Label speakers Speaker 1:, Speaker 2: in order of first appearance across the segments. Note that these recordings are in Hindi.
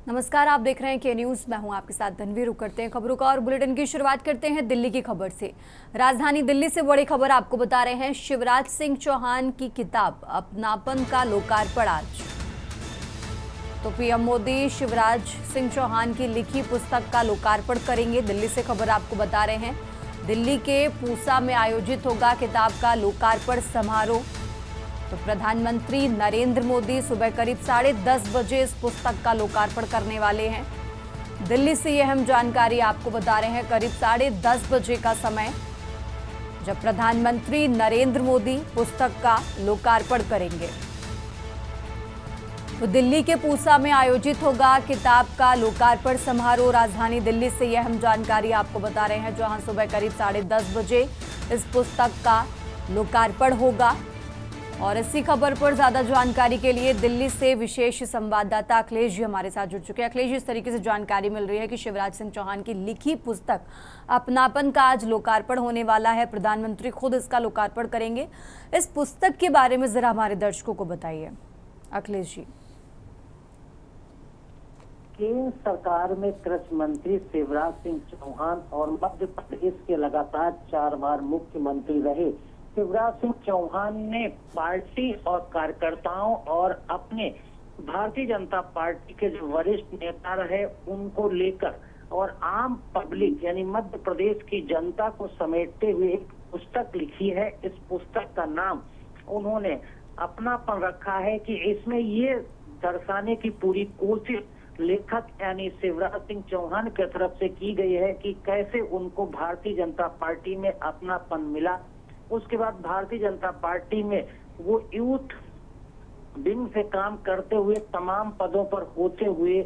Speaker 1: नमस्कार, आप देख रहे हैं के न्यूज। मैं हूं आपके साथ धनवीर। रुक करते हैं खबरों का और बुलेटिन की शुरुआत करते हैं दिल्ली की खबर से। राजधानी दिल्ली से बड़ी खबर आपको बता रहे हैं। शिवराज सिंह चौहान की किताब अपनापन का लोकार्पण आज। तो पीएम मोदी शिवराज सिंह चौहान की लिखी पुस्तक का लोकार्पण करेंगे। दिल्ली से खबर आपको बता रहे हैं। दिल्ली के पूसा में आयोजित होगा किताब का लोकार्पण समारोह। तो प्रधानमंत्री नरेंद्र मोदी सुबह करीब 10:30 बजे इस पुस्तक का लोकार्पण करने वाले हैं। दिल्ली से यह अहम जानकारी आपको बता रहे हैं। करीब 10:30 बजे का समय जब प्रधानमंत्री नरेंद्र मोदी पुस्तक का लोकार्पण करेंगे। तो दिल्ली के पूसा में आयोजित होगा किताब का लोकार्पण समारोह। राजधानी दिल्ली से यह अहम जानकारी आपको बता रहे हैं, जहां सुबह करीब 10:30 बजे इस पुस्तक का लोकार्पण होगा। और इसी खबर पर ज्यादा जानकारी के लिए दिल्ली से विशेष संवाददाता अखिलेश जी हमारे साथ जुड़ चुके हैं। अखिलेश जी, इस तरीके से जानकारी मिल रही है कि शिवराज सिंह चौहान की लिखी पुस्तक अपनापन का आज लोकार्पण होने वाला है। प्रधानमंत्री खुद इसका लोकार्पण करेंगे। इस पुस्तक के बारे में जरा हमारे दर्शकों को बताइए अखिलेश जी।
Speaker 2: केंद्र सरकार में कृषि मंत्री शिवराज सिंह चौहान और मध्य प्रदेश के लगातार 4 बार मुख्यमंत्री रहे शिवराज सिंह चौहान ने पार्टी और कार्यकर्ताओं और अपने भारतीय जनता पार्टी के जो वरिष्ठ नेता रहे उनको लेकर और आम पब्लिक यानी मध्य प्रदेश की जनता को समेटते हुए एक पुस्तक लिखी है। इस पुस्तक का नाम उन्होंने अपनापन रखा है कि इसमें ये दर्शाने की पूरी कोशिश लेखक यानी शिवराज सिंह चौहान की तरफ से की गई है कि कैसे उनको भारतीय जनता पार्टी में अपनापन मिला। उसके बाद भारतीय जनता पार्टी में वो यूथ विंग से काम करते हुए तमाम पदों पर होते हुए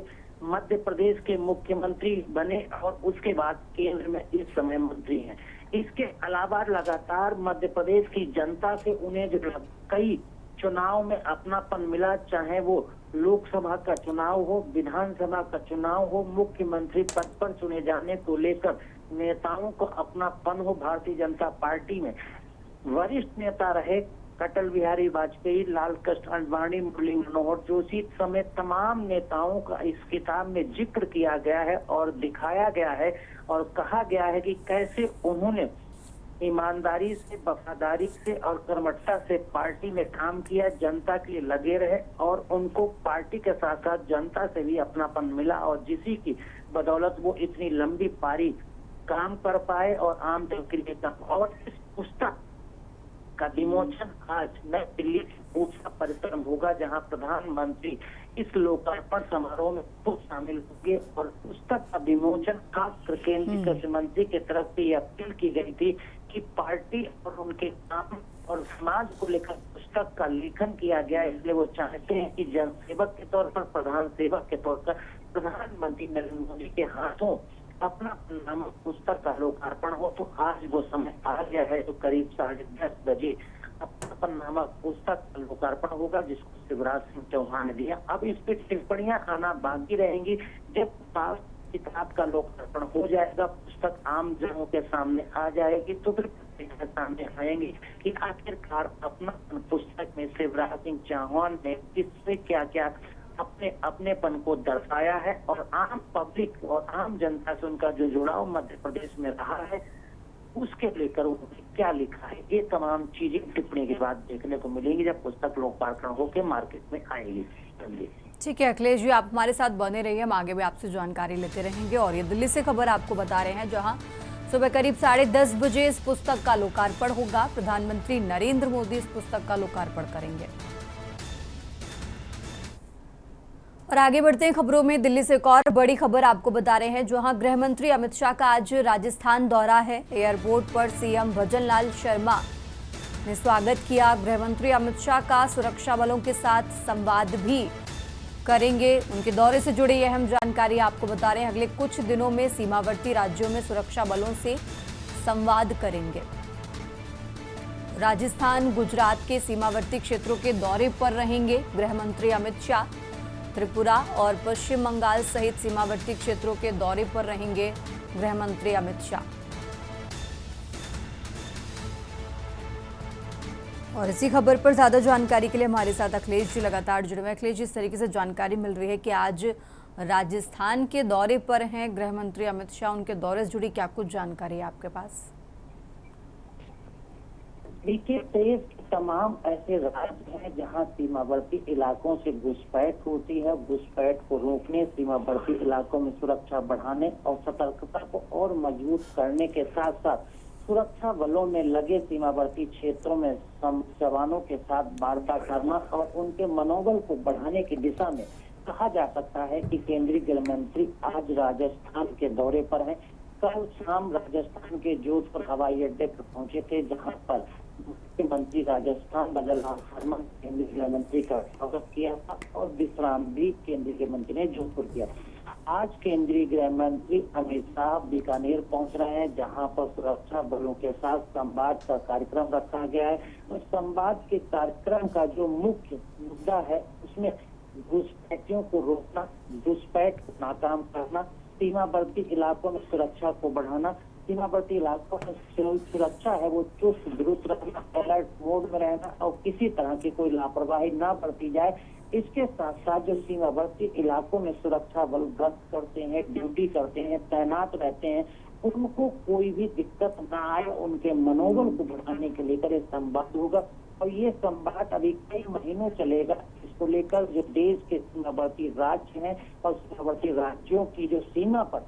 Speaker 2: मध्य प्रदेश के मुख्यमंत्री बने और उसके बाद केंद्र में इस समय मंत्री हैं। इसके अलावा लगातार मध्य प्रदेश की जनता से उन्हें जो कई चुनाव में अपनापन मिला, चाहे वो लोकसभा का चुनाव हो, विधानसभा का चुनाव हो, मुख्यमंत्री पद पर चुने जाने को लेकर नेताओं को अपनापन हो। भारतीय जनता पार्टी में वरिष्ठ नेता रहे अटल बिहारी वाजपेयी, लाल कृष्ण आडवाणी, मुरली मनोहर जोशी समेत तमाम नेताओं का इस किताब में जिक्र किया गया है और दिखाया गया है और कहा गया है कि कैसे उन्होंने ईमानदारी से, वफादारी से और कर्मठता से पार्टी में काम किया, जनता के लिए लगे रहे और उनको पार्टी के साथ साथ जनता से भी अपनापन मिला और जिसी की बदौलत वो इतनी लंबी पारी काम कर पाए और आम जन के लिए काम। और इस पुस्तक का विमोचन आज नई दिल्ली के पूसा परिसर में होगा, जहां प्रधानमंत्री इस लोकार्पण समारोह में खुद शामिल होंगे और पुस्तक का विमोचन खासकर केंद्रीय कृषि मंत्री की तरफ से यह अपील की गई थी कि पार्टी और उनके काम और समाज को लेकर पुस्तक का लेखन किया गया। इसलिए वो चाहते हैं कि जन सेवक के तौर पर, प्रधान सेवक के तौर पर प्रधानमंत्री नरेंद्र मोदी के हाथों अपना नामक पुस्तक का लोकार्पण हो। तो आज वो समय आ गया है तो करीब 10:30 बजे अपनापन नामक पुस्तक का लोकार्पण होगा, जिसको शिवराज सिंह चौहान ने दिया। अब इस पे टिप्पणियां आना बाकी रहेंगी। जब किताब का लोकार्पण हो जाएगा, पुस्तक आम जनों के सामने आ जाएगी तो फिर पत्रिका सामने आएंगी कि आखिरकार अपना पुस्तक में शिवराज सिंह चौहान ने किससे क्या क्या अपनेपन को दर्शाया है और आम पब्लिक और आम जनता से उनका जो जुड़ाव मध्य प्रदेश में रहा है उसके लेकर उन्होंने क्या लिखा है। ये तमाम चीजें टिप्पणी के बाद देखने को मिलेंगी जब पुस्तक लोकार्पण होकर मार्केट में आएगी।
Speaker 1: ठीक है अखिलेश जी, आप हमारे साथ बने रहिए, हम आगे भी आपसे जानकारी लेते रहेंगे। और ये दिल्ली से खबर आपको बता रहे हैं, जहां सुबह करीब 10:30 बजे इस पुस्तक का लोकार्पण होगा। प्रधानमंत्री नरेंद्र मोदी इस पुस्तक का लोकार्पण करेंगे। और आगे बढ़ते हैं खबरों में। दिल्ली से एक और बड़ी खबर आपको बता रहे हैं, जहां गृह मंत्री अमित शाह का आज राजस्थान दौरा है। एयरपोर्ट पर सीएम भजनलाल शर्मा ने स्वागत किया। गृह मंत्री अमित शाह का सुरक्षा बलों के साथ संवाद भी करेंगे। उनके दौरे से जुड़ी यह अहम जानकारी आपको बता रहे हैं। अगले कुछ दिनों में सीमावर्ती राज्यों में सुरक्षा बलों से संवाद करेंगे। राजस्थान, गुजरात के सीमावर्ती क्षेत्रों के दौरे पर रहेंगे गृह मंत्री अमित शाह। त्रिपुरा और पश्चिम बंगाल सहित सीमावर्ती क्षेत्रों के दौरे पर रहेंगे गृह मंत्री अमित शाह। और इसी खबर पर ज्यादा जानकारी के लिए हमारे साथ अखिलेश जी लगातार जुड़े हुए हैं। अखिलेश जी, इस तरीके से जानकारी मिल रही है कि आज राजस्थान के दौरे पर हैं गृह मंत्री अमित शाह। उनके दौरे से जुड़ी क्या कुछ जानकारी है आपके पास?
Speaker 2: देखिए, देश के तमाम ऐसे राज्य हैं जहां सीमावर्ती इलाकों से घुसपैठ होती है। घुसपैठ को रोकने, सीमावर्ती इलाकों में सुरक्षा बढ़ाने और सतर्कता को और मजबूत करने के साथ साथ सुरक्षा बलों में लगे सीमावर्ती क्षेत्रों में जवानों के साथ वार्ता करना और उनके मनोबल को बढ़ाने की दिशा में कहा जा सकता है कि केंद्रीय गृह मंत्री आज राजस्थान के दौरे पर हैं। कल शाम राजस्थान के जोधपुर हवाई अड्डे पर पहुंचे थे, जहां पर मुख्यमंत्री राजस्थान भजनलाल शर्मा केंद्रीय गृह मंत्री का स्वागत किया था और विश्राम भी केंद्रीय गृह मंत्री ने जोधपुर किया। आज केंद्रीय गृह मंत्री अमित शाह बीकानेर पहुंच रहे हैं, जहां पर सुरक्षा बलों के साथ संवाद का कार्यक्रम रखा गया है। उस संवाद के कार्यक्रम का जो मुख्य मुद्दा है उसमें घुसपैठियों को रोकना, घुसपैठ को नाकाम करना, सीमावर्ती इलाकों में सुरक्षा को बढ़ाना, सीमावर्ती इलाकों में सुरक्षा है वो चुस्त दुरुस्त रखना, अलर्ट मोड में रहना और किसी तरह की कोई लापरवाही ना बरती जाए। इसके साथ साथ जो सीमावर्ती इलाकों में सुरक्षा बल गश्त करते हैं, ड्यूटी करते हैं, तैनात रहते हैं, उनको कोई भी दिक्कत ना आए, उनके मनोबल को बढ़ाने के लेकर ये संवाद होगा। और ये संवाद अभी कई महीनों चलेगा। इसको लेकर जो देश के सीमावर्ती राज्य हैं और सीमावर्ती राज्यों की जो सीमा पर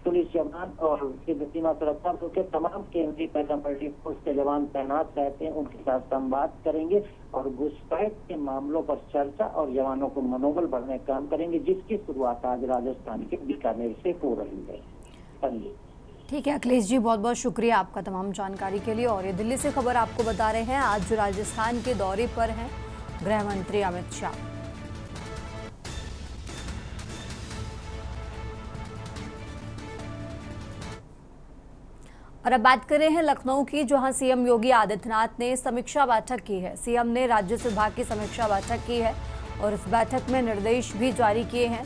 Speaker 2: पुलिस जवान और सीमा सुरक्षा बल के तमाम केंद्रीय पैरामिलिट्री फोर्स के जवान तैनात रहते हैं, उनके साथ संवाद करेंगे और घुसपैठ के मामलों पर चर्चा और जवानों को मनोबल बढ़ाने का काम करेंगे, जिसकी शुरुआत आज राजस्थान के बीकानेर से हो रही है।
Speaker 1: ठीक है अखिलेश जी, बहुत बहुत शुक्रिया आपका तमाम जानकारी के लिए। और ये दिल्ली से खबर आपको बता रहे हैं, आज राजस्थान के दौरे पर हैं गृह मंत्री अमित शाह। और अब बात कर रहे हैं लखनऊ की, जहां सीएम योगी आदित्यनाथ ने समीक्षा बैठक की है। सीएम ने राजस्व विभाग की समीक्षा बैठक की है और इस बैठक में निर्देश भी जारी किए हैं।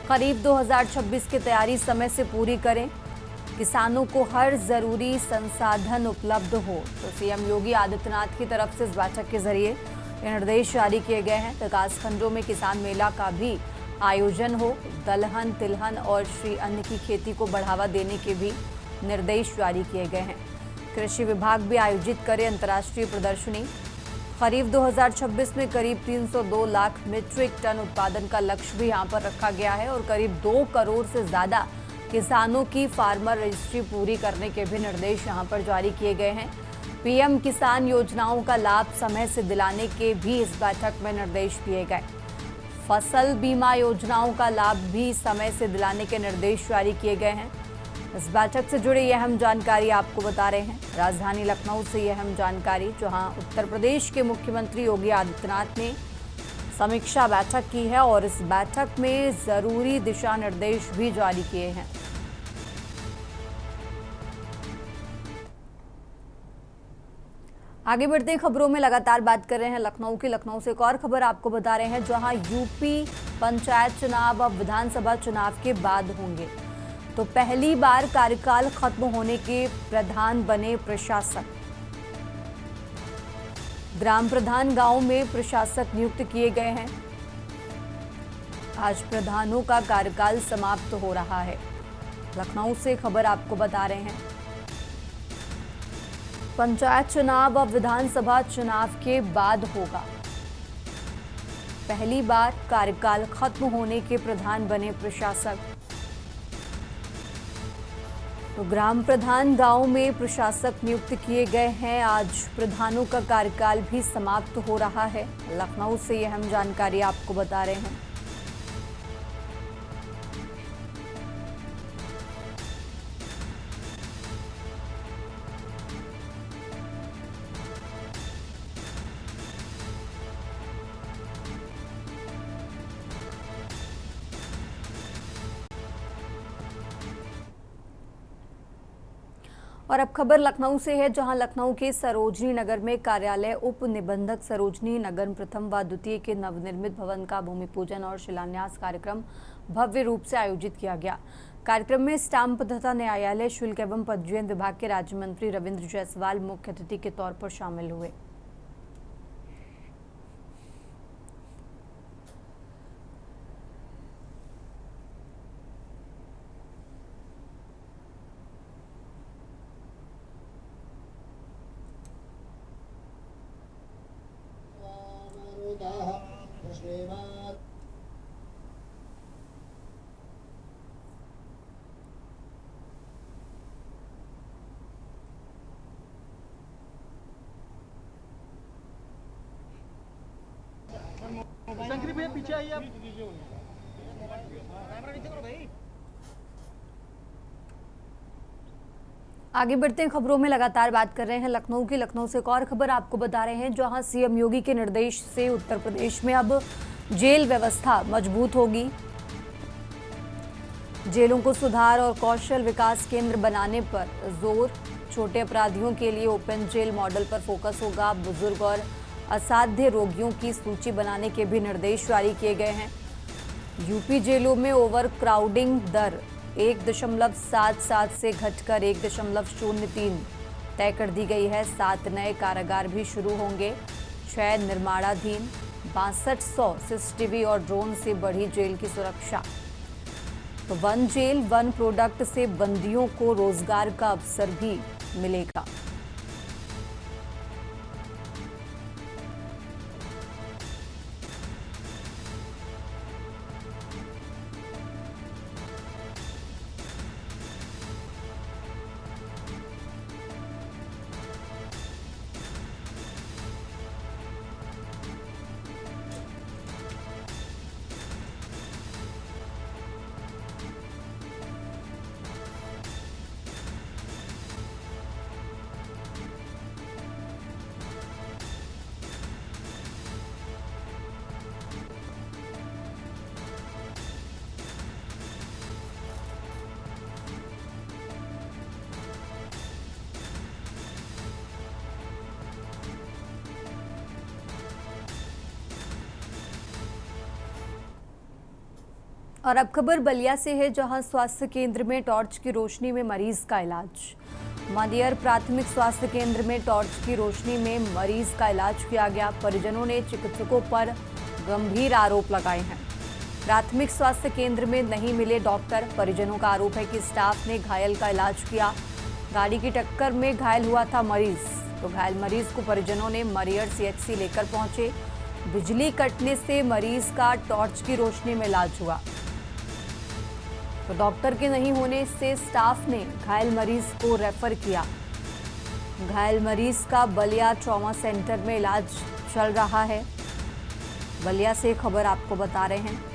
Speaker 1: करीब 2026 की तैयारी समय से पूरी करें, किसानों को हर जरूरी संसाधन उपलब्ध हो। तो सीएम योगी आदित्यनाथ की तरफ से इस बैठक के जरिए ये निर्देश जारी किए गए हैं। विकास खंडों में किसान मेला का भी आयोजन हो, दलहन, तिलहन और श्री अन्न की खेती को बढ़ावा देने के भी निर्देश जारी किए गए हैं। कृषि विभाग भी आयोजित करे अंतर्राष्ट्रीय प्रदर्शनी। खरीफ 2026 में करीब 302 लाख मीट्रिक टन उत्पादन का लक्ष्य भी यहां पर रखा गया है और करीब 2 करोड़ से ज्यादा किसानों की फार्मर रजिस्ट्री पूरी करने के भी निर्देश यहां पर जारी किए गए हैं। पीएम किसान योजनाओं का लाभ समय से दिलाने के भी इस बैठक में निर्देश दिए गए। फसल बीमा योजनाओं का लाभ भी समय से दिलाने के निर्देश जारी किए गए हैं। इस बैठक से जुड़ी यह अहम जानकारी आपको बता रहे हैं राजधानी लखनऊ से यह अहम जानकारी, जहां उत्तर प्रदेश के मुख्यमंत्री योगी आदित्यनाथ ने समीक्षा बैठक की है और इस बैठक में जरूरी दिशा निर्देश भी जारी किए हैं। आगे बढ़ते हैं, खबरों में लगातार बात कर रहे हैं लखनऊ की। लखनऊ से एक और खबर आपको बता रहे हैं, जहां यूपी पंचायत चुनाव अब विधानसभा चुनाव के बाद होंगे। तो पहली बार कार्यकाल खत्म होने के प्रधान बने प्रशासक। ग्राम प्रधान गांव में प्रशासक नियुक्त किए गए हैं। आज प्रधानों का कार्यकाल समाप्त हो रहा है। लखनऊ से खबर आपको बता रहे हैं, पंचायत चुनाव अब विधानसभा चुनाव के बाद होगा। पहली बार कार्यकाल खत्म होने के प्रधान बने प्रशासक। तो ग्राम प्रधान गांव में प्रशासक नियुक्त किए गए हैं। आज प्रधानों का कार्यकाल भी समाप्त हो रहा है। लखनऊ से यह अहम जानकारी आपको बता रहे हैं। और अब खबर लखनऊ से है, जहां लखनऊ के सरोजनी नगर में कार्यालय उप निबंधक सरोजनी नगर प्रथम व द्वितीय के नवनिर्मित भवन का भूमि पूजन और शिलान्यास कार्यक्रम भव्य रूप से आयोजित किया गया। कार्यक्रम में स्टाम्प तथा न्यायालय शुल्क एवं पंजीयन विभाग के राज्य मंत्री रविंद्र जायसवाल मुख्य अतिथि के तौर पर शामिल हुए।
Speaker 3: शंकरी भैया पीछे आइए आप।
Speaker 1: आगे बढ़ते हैं, खबरों में लगातार बात कर रहे हैं लखनऊ की। लखनऊ से एक और खबर आपको बता रहे हैं, जहां सीएम योगी के निर्देश से उत्तर प्रदेश में अब जेल व्यवस्था मजबूत होगी। जेलों को सुधार और कौशल विकास केंद्र बनाने पर जोर। छोटे अपराधियों के लिए ओपन जेल मॉडल पर फोकस होगा। बुजुर्ग और असाध्य रोगियों की सूची बनाने के भी निर्देश जारी किए गए हैं। यूपी जेलों में ओवर क्राउडिंग दर 1.77 से घटकर 1.03 तय कर दी गई है। 7 नए कारागार भी शुरू होंगे। 6 निर्माणाधीन। 6200 सीसीटीवी और ड्रोन से बढ़ी जेल की सुरक्षा। तो वन जेल वन प्रोडक्ट से बंदियों को रोजगार का अवसर भी मिलेगा। और अब खबर बलिया से है, जहां स्वास्थ्य केंद्र में टॉर्च की रोशनी में मरीज का इलाज। मादियर प्राथमिक स्वास्थ्य केंद्र में टॉर्च की रोशनी में मरीज का इलाज किया गया। परिजनों ने चिकित्सकों पर गंभीर आरोप लगाए हैं। प्राथमिक स्वास्थ्य केंद्र में नहीं मिले डॉक्टर। परिजनों का आरोप है कि स्टाफ ने घायल का इलाज किया। गाड़ी की टक्कर में घायल हुआ था मरीज। तो घायल मरीज को परिजनों ने मरियर सीएचसी लेकर पहुंचे। बिजली कटने से मरीज का टॉर्च की रोशनी में इलाज हुआ। तो डॉक्टर के नहीं होने से स्टाफ ने घायल मरीज को रेफर किया। घायल मरीज का बलिया ट्रॉमा सेंटर में इलाज चल रहा है। बलिया से खबर आपको बता रहे हैं।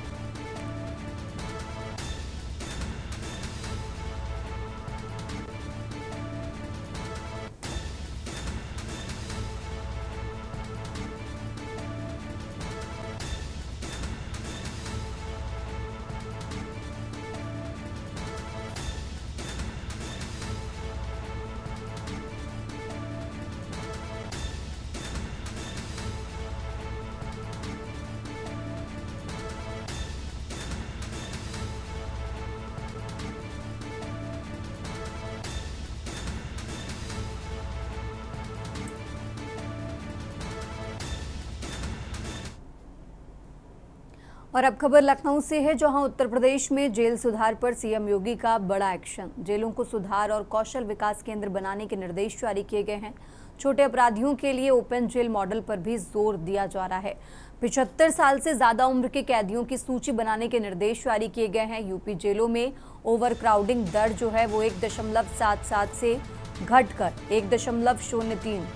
Speaker 1: और अब खबर लखनऊ से है, जहां उत्तर प्रदेश में जेल सुधार पर सीएम योगी का बड़ा एक्शन। जेलों को सुधार और कौशल विकास केंद्र बनाने के निर्देश जारी किए गए हैं। छोटे अपराधियों के लिए ओपन जेल मॉडल पर भी जोर दिया जा रहा है। 75 साल से ज्यादा उम्र के कैदियों की सूची बनाने के निर्देश जारी किए गए हैं। यूपी जेलों में ओवर क्राउडिंग दर जो है वो 1.77 से घटकर 1.03।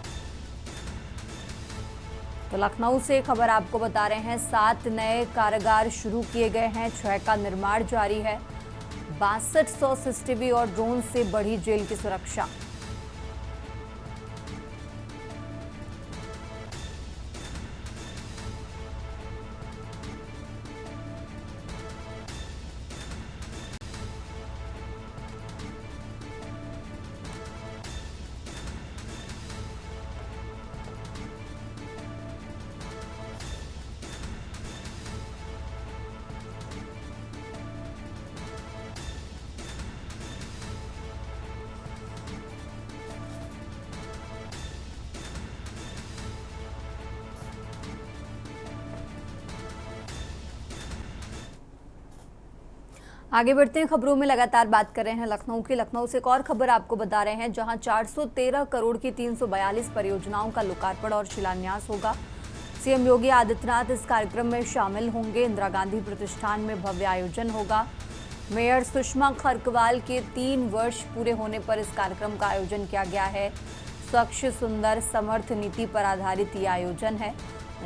Speaker 1: तो लखनऊ से खबर आपको बता रहे हैं, 7 नए कारागार शुरू किए गए हैं। 6 का निर्माण जारी है। 6200 सीसीटीवी और ड्रोन से बढ़ी जेल की सुरक्षा। आगे बढ़ते हैं, खबरों में लगातार बात कर रहे हैं लखनऊ की। लखनऊ से एक और खबर आपको बता रहे हैं, जहां 413 करोड़ की 342 परियोजनाओं का लोकार्पण और शिलान्यास होगा। सीएम योगी आदित्यनाथ इस कार्यक्रम में शामिल होंगे। इंदिरा गांधी प्रतिष्ठान में भव्य आयोजन होगा। मेयर सुषमा खरकवाल के 3 वर्ष पूरे होने पर इस कार्यक्रम का आयोजन किया गया है। स्वच्छ सुंदर समर्थ नीति पर आधारित ये आयोजन है।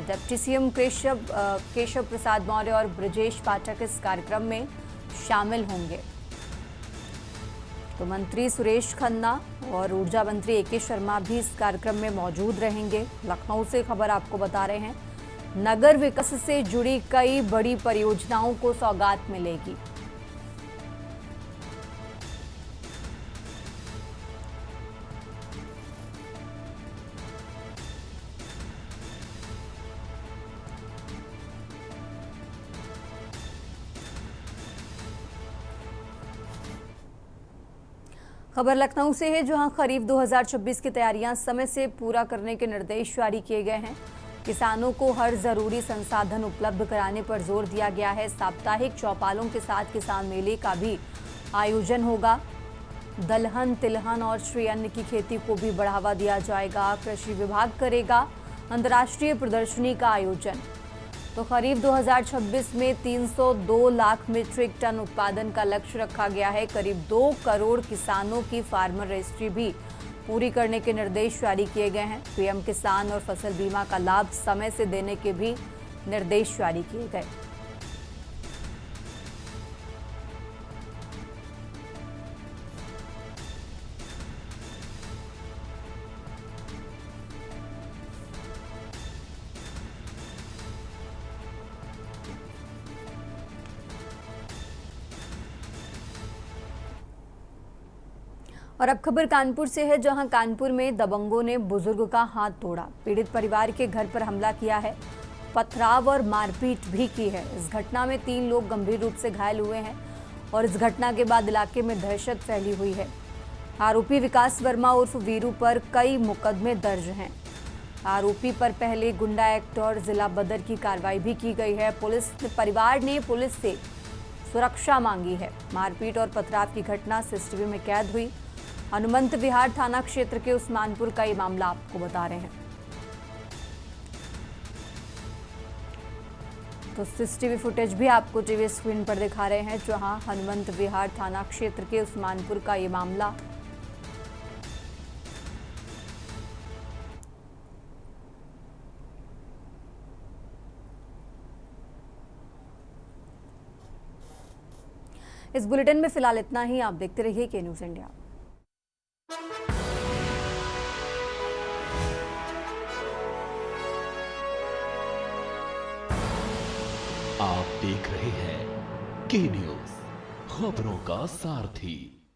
Speaker 1: डिप्टी सीएम केशव प्रसाद मौर्य और ब्रजेश पाठक इस कार्यक्रम में शामिल होंगे। तो मंत्री सुरेश खन्ना और ऊर्जा मंत्री एके शर्मा भी इस कार्यक्रम में मौजूद रहेंगे। लखनऊ से खबर आपको बता रहे हैं, नगर विकास से जुड़ी कई बड़ी परियोजनाओं को सौगात मिलेगी। खबर लखनऊ से है, जहां खरीफ 2026 की तैयारियां समय से पूरा करने के निर्देश जारी किए गए हैं। किसानों को हर जरूरी संसाधन उपलब्ध कराने पर जोर दिया गया है। साप्ताहिक चौपालों के साथ किसान मेले का भी आयोजन होगा। दलहन, तिलहन और श्री अन्न की खेती को भी बढ़ावा दिया जाएगा। कृषि विभाग करेगा अंतर्राष्ट्रीय प्रदर्शनी का आयोजन। तो खरीफ 2026 में 302 लाख मीट्रिक टन उत्पादन का लक्ष्य रखा गया है। करीब 2 करोड़ किसानों की फार्मर रजिस्ट्री भी पूरी करने के निर्देश जारी किए गए हैं। पीएम किसान और फसल बीमा का लाभ समय से देने के भी निर्देश जारी किए गए। और अब खबर कानपुर से है, जहां कानपुर में दबंगों ने बुजुर्ग का हाथ तोड़ा। पीड़ित परिवार के घर पर हमला किया है, पथराव और मारपीट भी की है। इस घटना में 3 लोग गंभीर रूप से घायल हुए हैं और इस घटना के बाद इलाके में दहशत फैली हुई है। आरोपी विकास वर्मा उर्फ वीरू पर कई मुकदमे दर्ज हैं। आरोपी पर पहले गुंडा एक्ट और जिला बदर की कार्रवाई भी की गई है। परिवार ने पुलिस से सुरक्षा मांगी है। मारपीट और पथराव की घटना सीसीटीवी में कैद हुई। हनुमंत विहार थाना क्षेत्र के उस्मानपुर का ये मामला आपको बता रहे हैं। तो सीसीटीवी फुटेज भी आपको टीवी स्क्रीन पर दिखा रहे हैं, जहां हनुमंत विहार थाना क्षेत्र के उस्मानपुर का ये मामला। इस बुलेटिन में फिलहाल इतना ही। आप देखते रहिए के न्यूज़ इंडिया।
Speaker 3: आप देख रहे हैं के न्यूज़, खबरों का सारथी।